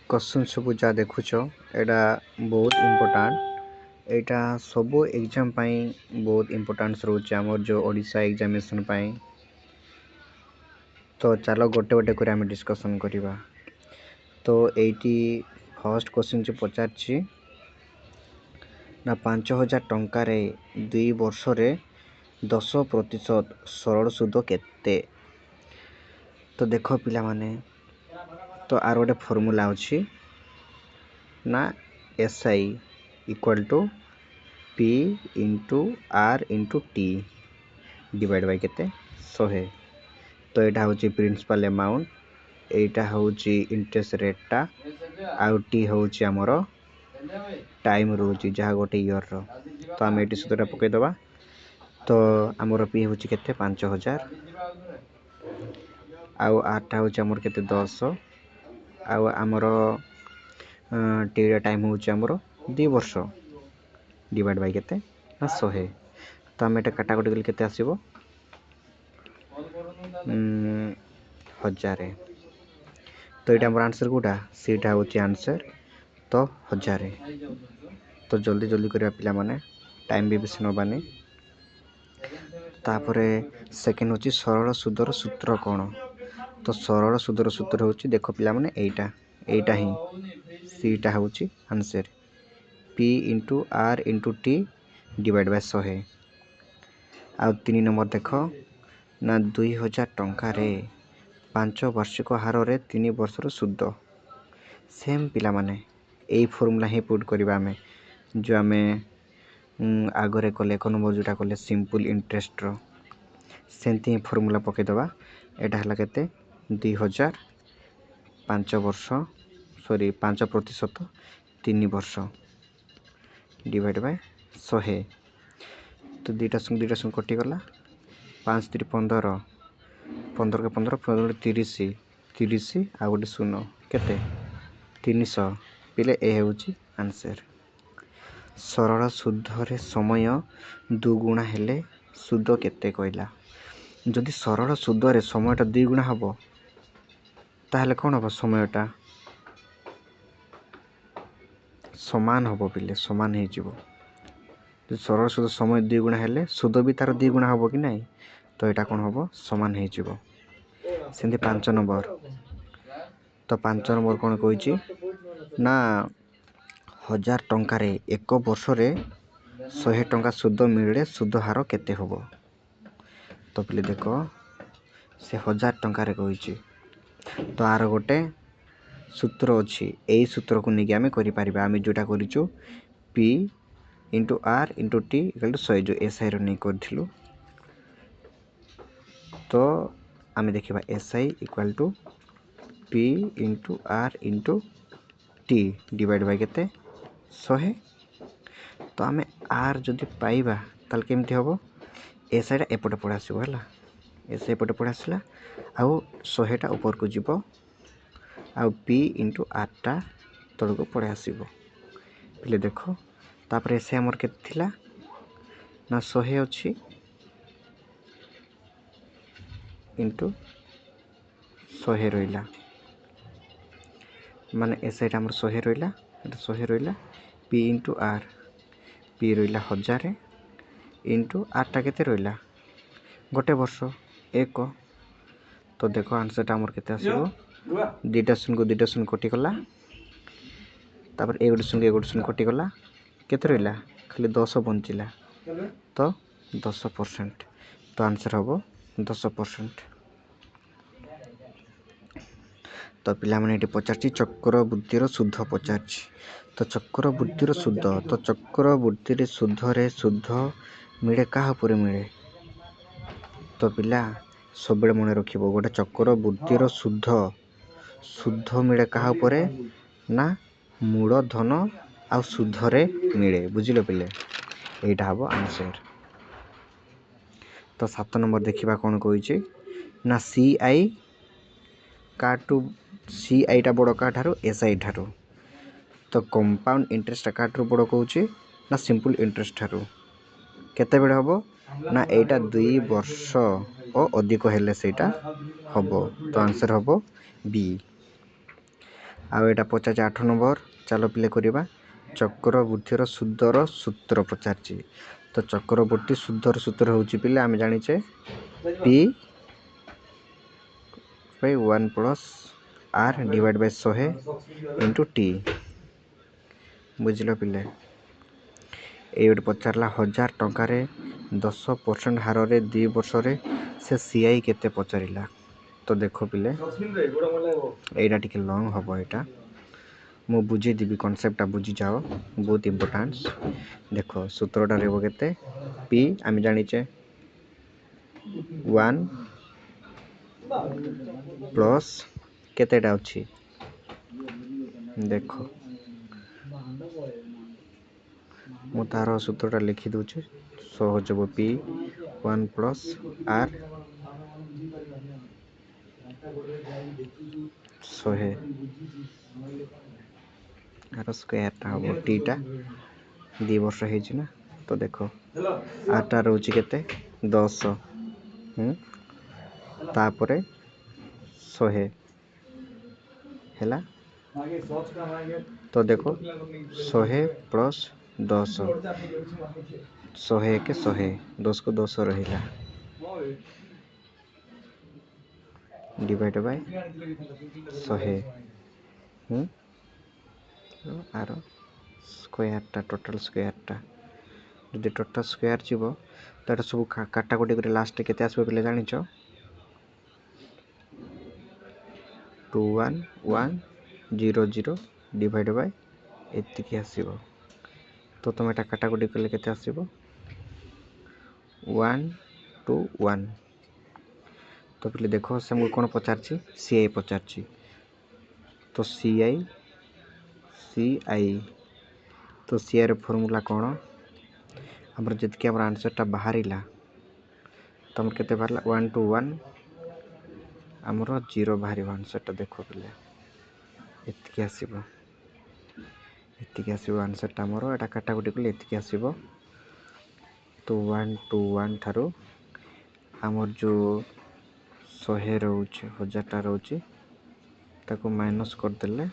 Question सब जहाँ देखुच एटा बहुत इम्पोर्टाट एटा सब एग्जाम बहुत इम्पोर्टान्स रोचे आमर जो ओडिशा एग्जामिनेशन तो चलो गोटे गोटे कर आम डिस्कसन करवा। तो एटी फर्स्ट क्वेश्चन जो पचार ना 5000 टंकार 2 वर्ष रे 10% सरल सुद केते। तो देख पिला माने तो आर गोटे फॉर्मूला अच्छी ना SI equal to P into R into T divide by केते 100। तो यहाँ हूँ प्रिंसिपल अमाउंट, यहाँ हूँ इंटरेस्ट रेटा आउ टी हूँ आमर टाइम रोचे जहाँ गोटे इयर रो। तो आम ये सूत्रटा पकईदबा। तो आमर पी हूँ केते 5000 आउ आरटा हूँ आमर केते 10 आउ आमर टी टाइम हूँ आमर 2 वर्ष डिवाइड बाय केते ना 100। तो आम ये काटाकटी कले केते आसीबो 1000। तो ये आमर आंसर कोटा सीटा हूँ आंसर तो 1000। तो जल्दी जल्दी करिया पिला माने टाइम भी बेसी नबानी। तापर सेकेंड हूँ सरल सुदर सूत्र कौन। तो सरल सुदर सूत्र हूँ देख पिला माने एटा ही सीटा हूँ answer P into R into T divide bye 100। आउ 3 नंबर देख ना 2000 टंकार 5 वार्षिक हार रे 3 वर्षर सुद। सेम पिला माने यही फॉर्मूला ही पुट करवा आम जो आम आगरे कले 1 नंबर जोटा कले सिंपल इंटरेस्ट रो सेमती ही फॉर्मूला पकईदबा। एटा हला केते 2000 5 वर्ष 5% 3 वर्ष डिवाइड बाय 100। तो दुईटा संग कटिगला 5 3 15 15 के 15 15 30 30 आ गोटे 0 केते 300 पिले ए हूँ आंसर। सरल सुधरे समय दुगुणा हेले सुद केते कहला। जदि सरल सुदरे समयटा 2 गुणा हम ताहले कौन हम समयटा समान हम पिले समान हो। सरल सुद समय 2 गुणा हेले सुद भी तार 2 गुणा हम कि नहीं। तो यहाँ कौन हम समान हो। सेमती 5 नंबर। तो 5 नंबर कौन कही ना 1000 टंकार 1 वर्ष रे 100 टंका सुद मिले सुद हार केते होबो। तो पिले देख से 1000 टंकार कही। तो आर गोटे सूत्र अच्छी यही सूत्र को लेकिन आम कर आम जोटा करूँ P into R into T equal to 100 जो SI रो नहीं करूँ। तो आम देखा SI equal to P into R into T divide by केते 100। तो आम R जदि पाइबा ताल केमती हम SI एपटे पड़े आसो है SI एपटे पड़े आसला आउ 100टा ऊपर को जीव आउ P इंटू R टा तलक पड़े आसो पिले देख। तापर SI आमर केते थिला ना 100 अच्छी इंटू 100 रहा माने SI आमर 100 रहा 100 रहा P इंटू R P रहा 1000 इंटू R टा केते रहा गोटे वर्ष 1। तो देखो आंसर आमर केते आसीबो 2टा शून्य को 2टा शून्य कटिगला तापर ए गोटे शून्य कटिगला केते रहा खाली 10 बंचिला तो 10%। तो आंसर हम 10%। तो पिला माने ये पचार चक्रवृत्तिर शुद्ध पचार। तो चक्रवृत्तिर शुद्ध तो चक्रवृत्तिर शुद्ध रे शुद्ध मिले क्या मिले। तो पिला सब मन रख गोटे चक्रवृत्तिर शुद्ध शुद्ध मिले क्या ना मूलधन आ शुद्धरे मिले बुझिल पिले यहाँ हम आंसर। तो 7 नंबर देखा कौन कही ना CI काटू CI टा बड़ का ठारू SI ठारू। तो कंपाउंड इंटरेस्ट का बड़ कौच ना सिंपल इंटरेस्ट ठारू केते बेले हम ना एटा 2 वर्ष और अधिक हेले सेटा हम। तो आंसर हम B। ଆଉ ଏଇଟା ପଚାରିଛି 8 ନମ୍ବର। ଚାଲ ପିଲେ କରିବା। ଚକ୍ରବୃଦ୍ଧିର ସୁଧର ସୂତ୍ର ପଚାରିଛି। ତ ଚକ୍ରବୃଦ୍ଧି ସୁଧର ସୂତ୍ର ହେଉଛି ପିଲେ ଆମେ ଜାଣିଛେ P/1 + R / 100 × T। ବୁଝିଲ ପିଲେ। ଏଇ ଗୋଟେ ପଚାରିଲା 1000 ଟଙ୍କାରେ 10% ହାରରେ 2 ବର୍ଷରେ ସେ CI କେତେ ପଚାରିଲା। ତ ଦେଖ ପିଲେ ଏଇଟା ଟିକେ ଲଙ୍ଗ ହେବ। ଏଇଟା ମୁଁ ବୁଝେଇଦେବି, କନସେପ୍ଟଟା ବୁଝିଯାଅ, ବହୁତ ଇମ୍ପୋର୍ଟାଣ୍ଟ। ଦେଖ ସୂତ୍ରଟା ରହିବ କେତେ, P ଆମେ ଜାଣିଛେ 1 ପ୍ଲସ୍ କେତେଟା ଅଛି ଦେଖ, ମୁଁ ତାର ସୂତ୍ରଟା ଲେଖି ଦେଉଛି ସହଜ ହେବ। P/1 + R 100 ଆର ସ୍କୋୟାରଟା ହେବ। Tଟା 2 ବର୍ଷ ହେଇଛି ନା। ତ ଦେଖ ଆରଟା ରହୁଛି କେତେ 10, ତାପରେ 100 ହେଲା। ତ ଦେଖ 100 + 10, 101 100, 10 କୁ 10 ରହିଲା, ଡିଭାଇଡ୍ ବାଇ 100 ଆର ସ୍କୋୟାରଟା, ଟୋଟାଲ୍ ସ୍କୋୟାରଟା। ଯଦି ଟୋଟାଲ୍ ସ୍କୋୟାର ଯିବ ତ ଏଇଟା ସବୁ କାଟାକୁଟି କରି ଲାଷ୍ଟରେ କେତେ ଆସିବ ପିଲେ ଜାଣିଛ? 2110 ଡିଭାଇଡ୍ ବାଇ ଏତିକି ଆସିବ। ତ ତୁମେ ଏଇଟା କାଟାକୁଟି କଲେ କେତେ ଆସିବ? 1 to 1। ତ ପିଲେ ଦେଖ ସେ ଆମକୁ କ'ଣ ପଚାରିଛି? CI ପଚାରିଛି। ତ CI ତ CIର ଫର୍ମୁଲା କ'ଣ? ଆମର ଯେତିକି ଆମର ଆନ୍ସର୍ଟା ବାହାରିଲା, ତ ଆମର କେତେ ବାହାରିଲା? 1 to 1 ଆମର 0 ବାହାରିବ ଆନ୍ସର୍ଟା। ଦେଖ ପିଲେ ଏତିକି ଆସିବ, ଆନ୍ସର୍ଟା ଆମର। ଏଇଟା କାଟାକୁଟି କଲେ ଏତିକି ଆସିବ। ତ 1 to 1 ଠାରୁ ଆମର ଯେଉଁ 100 ରହୁଛି, 1000ଟା ରହୁଛି, ତାକୁ ମାଇନସ୍ କରିଦେଲେ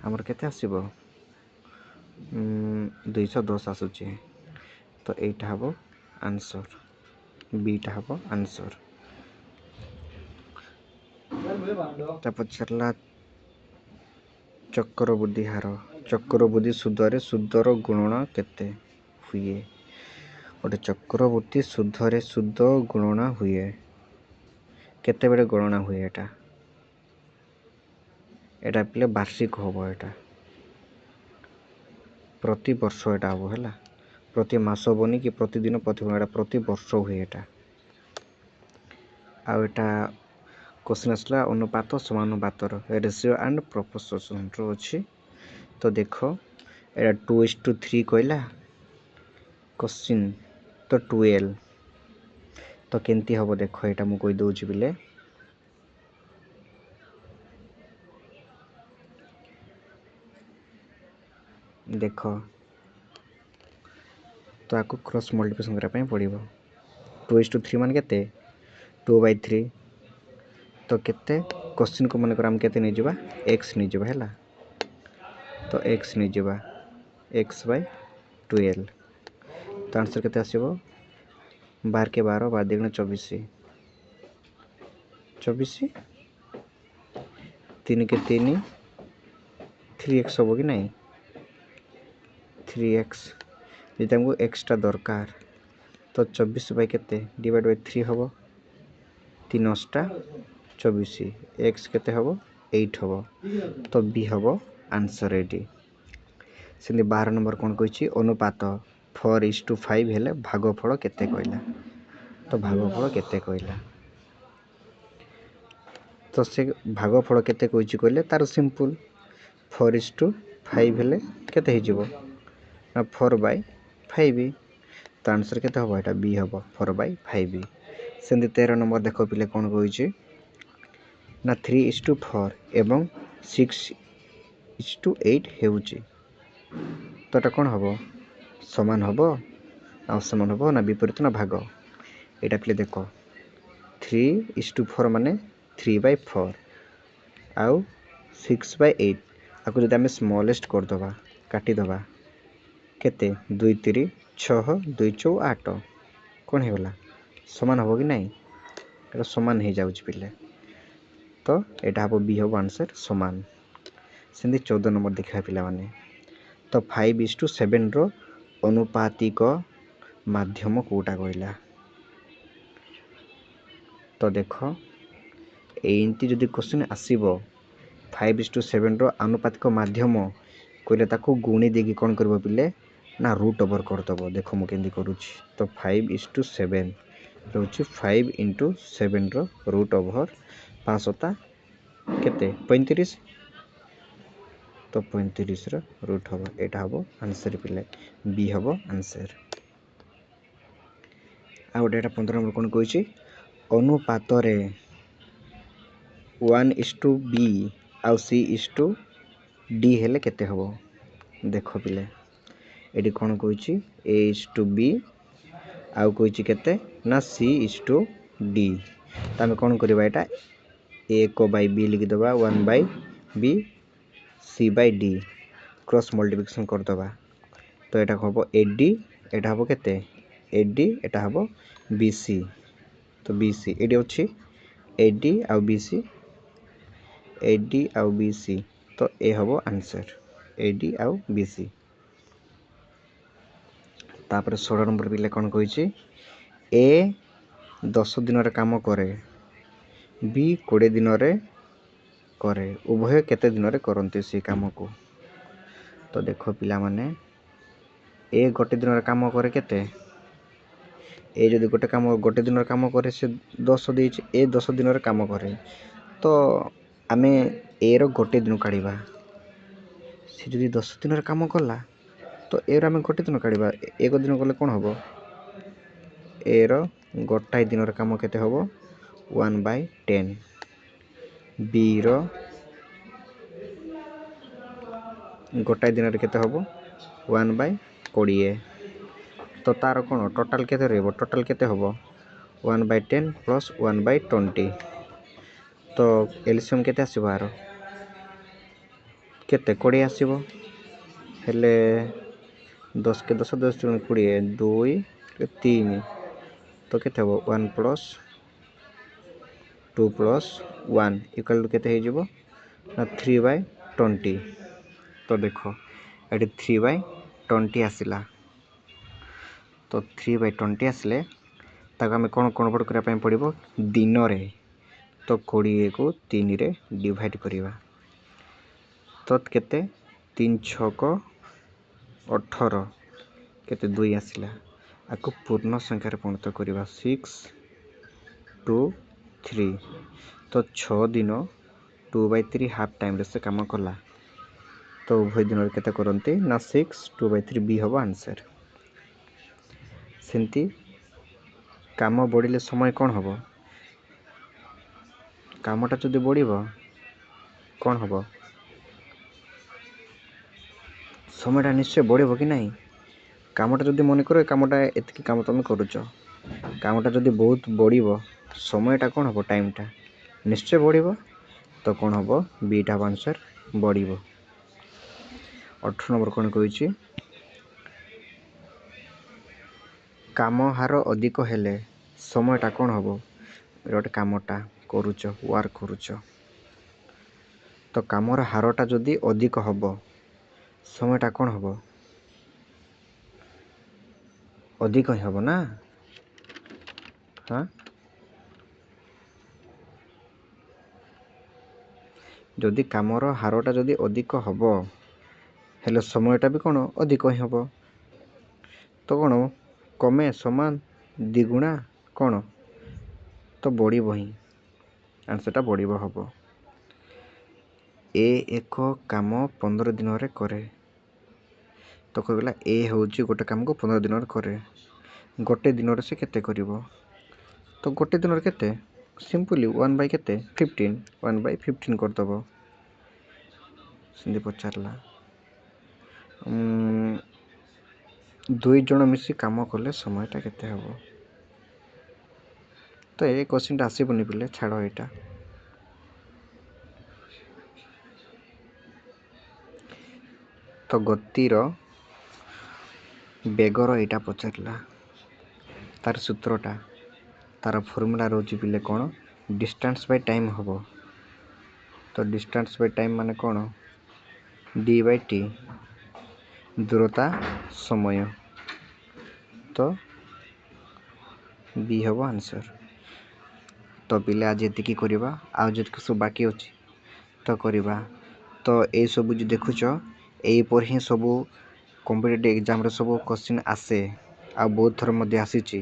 ଆମର କେତେ ଆସିବ? 210 ଆସୁଛି। ତ ଏଇଟା ହେବ ଆନ୍ସର୍, ବିଟା ହେବ ଆନ୍ସର୍। ତା ପଚାରିଲା ଚକ୍ରବୃଦ୍ଧି ହାର। ଚକ୍ରବୃଦ୍ଧି ସୁଧରେ ସୁଧର ଗୁଣନ କେତେ ହୁଏ? ଗୋଟେ ଚକ୍ରବୃଦ୍ଧି ସୁଧରେ ସୁଧ ଗଣନା ହୁଏ। କେତେବେଳେ ଗଣନା ହୁଏ? ଏଇଟା ପିଲେ ବାର୍ଷିକ ହେବ। ଏଇଟା ପ୍ରତି ବର୍ଷ ଏଇଟା ହେବ ହେଲା। ପ୍ରତି ମାସ ହେବନି କି ପ୍ରତିଦିନ, ଏଇଟା ପ୍ରତି ବର୍ଷ ହୁଏ ଏଇଟା। ଆଉ ଏଇଟା କ୍ୱେଶ୍ଚନ୍ ଆସିଲା ଅନୁପାତ ସମାନୁପାତର, ରେସିଓ ଆଣ୍ଡ ପ୍ରପୋର୍ସନ୍ର ଅଛି। ତ ଦେଖ ଏଇଟା 2:3 କହିଲା କ୍ୱେଶ୍ଚନ୍, ତ 12। ତ କେମିତି ହେବ ଦେଖ, ଏଇଟା ମୁଁ କହିଦେଉଛି ପିଲେ। ଦେଖ ତ ଆକୁ କ୍ରସ୍ ମଲ୍ଟିପ୍ଲିକେସନ୍ କରିବା ପାଇଁ ପଡ଼ିବ। 2:3 ମାନେ କେତେ? 2/3। ତ କେତେ କ୍ୱେଶ୍ଚନ୍କୁ ମନେକର ଆମେ କେତେ ନେଇଯିବା? x ନେଇଯିବା ହେଲା। ତ x ନେଇଯିବା, x/12। ତ ଆନ୍ସର୍ କେତେ ଆସିବ? 12 × 12, 12 × 24, 24, 3 × 3, 3x ହେବ କି ନାହିଁ? 3x। ଯଦି ଆମକୁ xଟା ଦରକାର ତ 24 ବାଇ କେତେ ଡିଭାଇଡ୍ ବାଇ 3 ହେବ। 3 × 24, x କେତେ ହେବ? 8 ହେବ। ତ ବି ହେବ ଆନ୍ସର୍ ଏଇଠି। ସେମିତି 12 ନମ୍ବର କ'ଣ କହିଛି? ଅନୁପାତ 4:5 ହେଲେ ଭାଗଫଳ କେତେ କହିଲା। ତ ଭାଗଫଳ କେତେ କହିଲା? ତ ସେ ଭାଗଫଳ କେତେ କହିଛି କହିଲେ ତାର ସିମ୍ପଲ୍ 4:5 ହେଲେ କେତେ ହେଇଯିବ ନା 4/5। ତ ଆନ୍ସର୍ କେତେ ହେବ? ଏଇଟା ବି ହେବ 4/5। ସେମିତି 13 ନମ୍ବର ଦେଖ ପିଲେ କ'ଣ କହିଛି ନା 3:4 ଏବଂ 6:8 ହେଉଛି। ତ ଏଇଟା କ'ଣ ହେବ? ସମାନ ହେବ ନା ଅସମାନ ହେବ ନା ବିପରୀତ ନା ଭାଗ? ଏଇଟା ପିଲେ ଦେଖ 3:4 ମାନେ 3/4 ଆଉ 6/8 आपको जब आम स्मॉलेस्ट करदे काटिदे केते 2 3 6 2 4 8 कौन होगा समान हम कि नहीं ये समान हो जाऊँ पिले तो यहाँ हम बी हम आंसर समान सेमती 14 नंबर देखा पिला माने तो 5:7 रो अनुपातिक माध्यम कोटा कहला तो देख एमती जदि क्वेश्चन आसब 5:7 रो आनुपातिक माध्यम कहले ताको गुणी देगी कौन कर पिले ना रूट ओवर करदेव देख मुझे करुँची तो 5:7 रोचे 5 × 7 रो रूट ओवर 5 केते 35 तो 35 रो रूट हम यहाँ हम आंसर पिले बी हम आंसर आ गोटे 15 नंबर कौन कही अनुपात 1:b आउ c:d हेले केते हम देख पिले ये कौन कही a:b आउ कही केते ना c:d तो आम कौन करवा यहाँ a/b लिखिदेवा 1/b c/d cross multiplication करदे तो यहाँ हम AD यहाँ हम केते AD यहाँ हम BC तो BC ये अच्छी AD आउ BC AD आउ BC तो ए हम आंसर AD आउ BC तापर 16 नंबर पिले कौन कही ए 10 दिन काम करे बी 20 दिन करे उभय केते दिन करते से काम को तो देख पिला माने ए गोटे दिन काम करे केते ए जदि गोटे दिन काम करे से 10 देछि ए 10 दिन काम करे तो आमे ए रो गोटे दिन काढ़ा से जदि 10 दिन काम कला तो ए रो आमे गोटे दिन काढ़ा एक दिन गले कौन हम ए रो गोटाए दिन काम केते हम 1/10 बी रो गोटाए दिन केते हम 1/20 तो तार कौन टोटाल केते रहबो टोटाल केते हम 1/10 प्लस 1/20 तो एलसीएम केते आसीबो आरो केते 20 आसीबो हेले 10 के 10 10 20 2 3 तो केते हम 1 प्लस 2 प्लस 1 इक्वल टू केते हो ना 3/20 तो देखो ये 3/20 आसला तो 3/20 आसले ताको आमे कौन कन्वर्ट करने पड़ो दिन रे तो 20 को 3 रे डिवाइड करिवा तो केते 3 6 18 केते 2 आसला आको पूर्ण संख्या रे परिणत करिवा 6 2 3 तो 6 दिन 2/3 हाफ टाइम रे से काम कला तो उभय दिन रे केते करंती ना 6 2/3 बी हम आंसर सेंती काम बढ़िले समय कौन हम कामटा जदि बढ़िबो कौन हम समयटा निश्चय बढ़िबो कि नहीं कामटा जदि मन कर कामटा एतिकी काम तुम करुच कामटा जदि बहुत बढ़िबो समयटा कौन हम टाइमटा निश्चय बढ़िबो तो कौन हम बीटा आंसर बढ़िबो 18 नंबर कौन कही काम हार अधिक हेले समयटा कौन हम गोटे कामटा करुच वर्क करुच तो कामर हारटा जदि अधिक हम समयटा कौन हम अधिक ही हम ना हाँ जदि कामर हारटा जदि अधिक हम हेले समयटा भी कौन अधिक ही हम तो कौन कमे समान द्विगुणा कौन तो बढ़िबो ही आंसरटा बढ़िबो हम ए एक काम 15 दिन रे करे तो कहला ए होची गोटे काम को 15 दिन रे करे गोटे दिन रे से केते करिवो तो गोटे दिन रे केते सिंपली 1/केते 15 1/15 कर दबो सिंधी पचारला 2 जण मिसी काम कले समयटा केते हबो तो ये क्वेश्चन आसबनी पिले छाड़ यहाँ ତ ଗତିର ବେଗର ଏଇଟା ପଚାରିଲା, ତାର ସୂତ୍ରଟା, ତାର ଫର୍ମୁଲା ରହୁଛି ପିଲେ କ'ଣ, ଡିଷ୍ଟାନ୍ସ ବାଇ ଟାଇମ୍ ହେବ। ତ ଡିଷ୍ଟାନ୍ସ ବାଇ ଟାଇମ୍ ମାନେ କ'ଣ, ଡି ବାଇ ଟି, ଦୂରତା ସମୟ। ତ ବି ହେବ ଆନ୍ସର୍। ତ ପିଲେ ଆଜି ଏତିକି କରିବା, ଆଉ ଯେତିକି ସବୁ ବାକି ଅଛି ତ କରିବା। ତ ଏଇସବୁ ଯେଉଁ ଦେଖୁଛ ଏଇପରି ହିଁ ସବୁ କମ୍ପିଟେଟିଭ୍ ଏକ୍ଜାମ୍ରେ ସବୁ କୋଶ୍ଚିନ୍ ଆସେ, ଆଉ ବହୁତ ଥର ମଧ୍ୟ ଆସିଛି।